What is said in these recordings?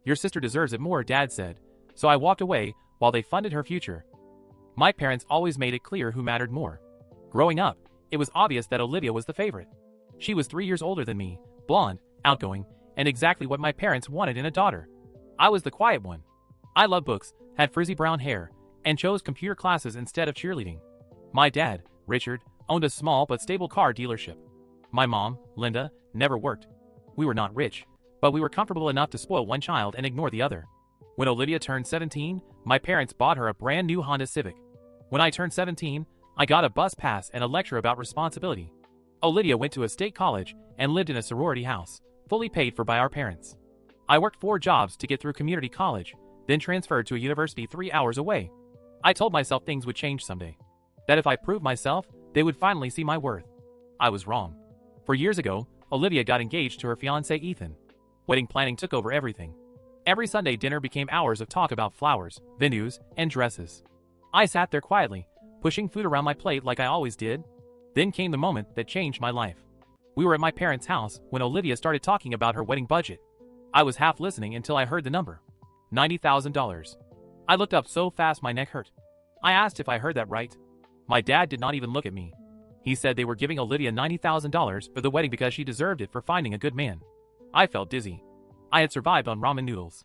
Your sister deserves it more, Dad said. So I walked away while they funded her future. My parents always made it clear who mattered more. Growing up, it was obvious that Olivia was the favorite. She was 3 years older than me, blonde, outgoing, and exactly what my parents wanted in a daughter. I was the quiet one. I loved books, had frizzy brown hair, and chose computer classes instead of cheerleading. My dad, Richard, owned a small but stable car dealership. My mom, Linda, never worked. We were not rich, but we were comfortable enough to spoil one child and ignore the other. When Olivia turned 17, my parents bought her a brand new Honda Civic. When I turned 17, I got a bus pass and a lecture about responsibility. Olivia went to a state college and lived in a sorority house, fully paid for by our parents. I worked 4 jobs to get through community college, then transferred to a university 3 hours away. I told myself things would change someday. That if I proved myself, they would finally see my worth. I was wrong. 4 years ago, Olivia got engaged to her fiancé Ethan. Wedding planning took over everything. Every Sunday dinner became hours of talk about flowers, venues, and dresses. I sat there quietly, pushing food around my plate like I always did. Then came the moment that changed my life. We were at my parents' house when Olivia started talking about her wedding budget. I was half listening until I heard the number. $90,000. I looked up so fast my neck hurt. I asked if I heard that right. My dad did not even look at me. He said they were giving Olivia $90,000 for the wedding because she deserved it for finding a good man. I felt dizzy. I had survived on ramen noodles.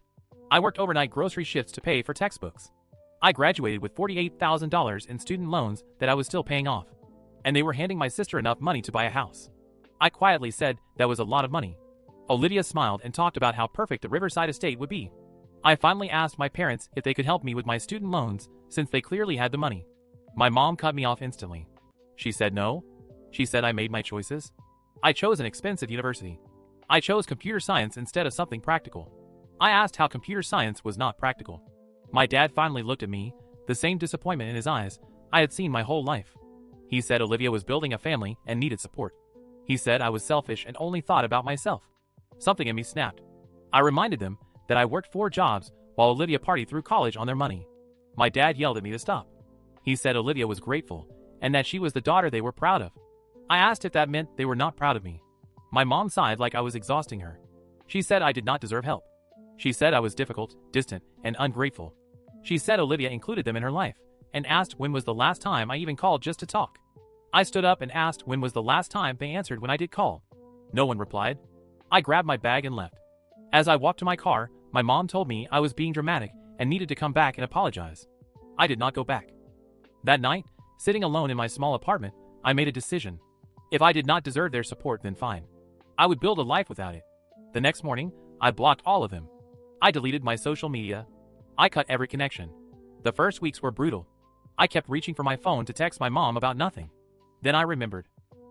I worked overnight grocery shifts to pay for textbooks. I graduated with $48,000 in student loans that I was still paying off. And they were handing my sister enough money to buy a house. I quietly said that was a lot of money. Olivia smiled and talked about how perfect the Riverside estate would be. I finally asked my parents if they could help me with my student loans since they clearly had the money. My mom cut me off instantly. She said no. She said I made my choices. I chose an expensive university. I chose computer science instead of something practical. I asked how computer science was not practical. My dad finally looked at me, the same disappointment in his eyes I had seen my whole life. He said Olivia was building a family and needed support. He said I was selfish and only thought about myself. Something in me snapped. I reminded them that I worked 4 jobs while Olivia partied through college on their money. My dad yelled at me to stop. He said Olivia was grateful and that she was the daughter they were proud of. I asked if that meant they were not proud of me. My mom sighed like I was exhausting her. She said I did not deserve help. She said I was difficult, distant, and ungrateful. She said Olivia included them in her life and asked when was the last time I even called just to talk. I stood up and asked when was the last time they answered when I did call. No one replied. I grabbed my bag and left. As I walked to my car, my mom told me I was being dramatic and needed to come back and apologize. I did not go back. That night, sitting alone in my small apartment, I made a decision. If I did not deserve their support, then fine. I would build a life without it. The next morning, I blocked all of them. I deleted my social media. I cut every connection. The first weeks were brutal. I kept reaching for my phone to text my mom about nothing. Then I remembered.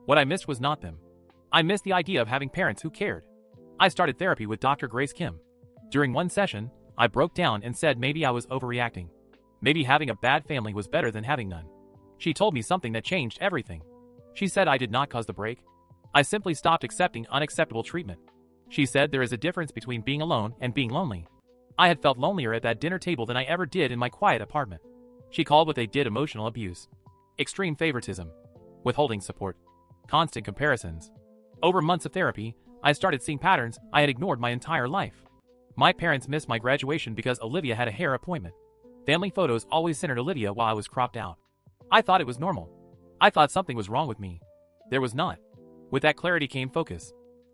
What I missed was not them. I missed the idea of having parents who cared. I started therapy with Dr. Grace Kim. During one session, I broke down and said maybe I was overreacting. Maybe having a bad family was better than having none. She told me something that changed everything. She said I did not cause the break. I simply stopped accepting unacceptable treatment. She said there is a difference between being alone and being lonely. I had felt lonelier at that dinner table than I ever did in my quiet apartment. She called what they did emotional abuse. Extreme favoritism. Withholding support. Constant comparisons. Over months of therapy, I started seeing patterns I had ignored my entire life. My parents missed my graduation because Olivia had a hair appointment. Family photos always centered Olivia while I was cropped out. I thought it was normal. I thought something was wrong with me. There was not. With that clarity came focus.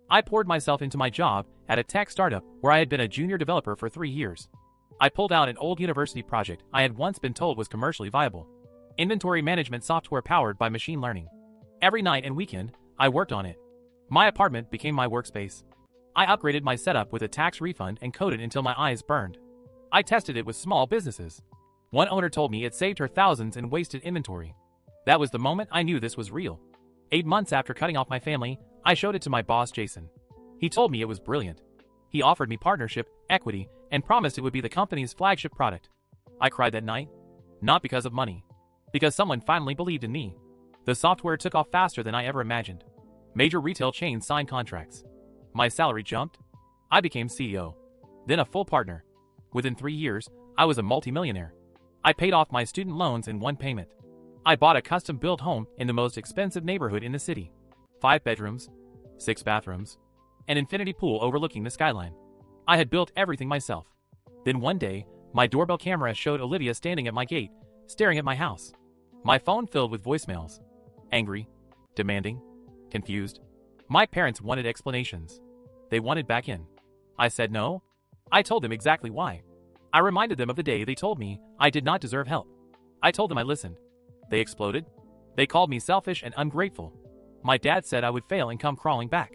I poured myself into my job at a tech startup where I had been a junior developer for 3 years. I pulled out an old university project I had once been told was commercially viable. Inventory management software powered by machine learning. Every night and weekend, I worked on it. My apartment became my workspace. I upgraded my setup with a tax refund and coded until my eyes burned. I tested it with small businesses. One owner told me it saved her thousands in wasted inventory. That was the moment I knew this was real. 8 months after cutting off my family, I showed it to my boss, Jason. He told me it was brilliant. He offered me partnership, equity, and promised it would be the company's flagship product. I cried that night. Not because of money. Because someone finally believed in me. The software took off faster than I ever imagined. Major retail chains signed contracts. My salary jumped. I became CEO. Then a full partner. Within 3 years, I was a multimillionaire. I paid off my student loans in one payment. I bought a custom-built home in the most expensive neighborhood in the city. 5 bedrooms, 6 bathrooms, an infinity pool overlooking the skyline. I had built everything myself. Then one day, my doorbell camera showed Olivia standing at my gate, staring at my house. My phone filled with voicemails. Angry, demanding, confused. My parents wanted explanations. They wanted back in. I said no. I told them exactly why. I reminded them of the day they told me I did not deserve help. I told them I listened. They exploded. They called me selfish and ungrateful. My dad said I would fail and come crawling back.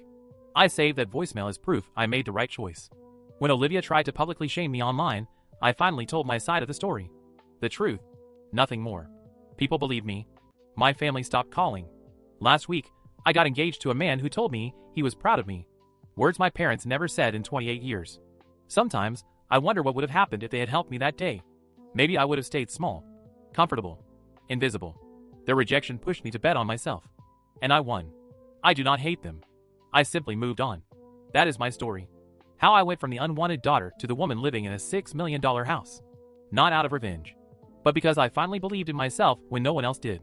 I saved that voicemail as proof I made the right choice. When Olivia tried to publicly shame me online, I finally told my side of the story. The truth. Nothing more. People believed me. My family stopped calling. Last week, I got engaged to a man who told me he was proud of me. Words my parents never said in 28 years. Sometimes, I wonder what would have happened if they had helped me that day. Maybe I would have stayed small, comfortable, invisible. Their rejection pushed me to bet on myself. And I won. I do not hate them. I simply moved on. That is my story. How I went from the unwanted daughter to the woman living in a $6 million house. Not out of revenge, but because I finally believed in myself when no one else did.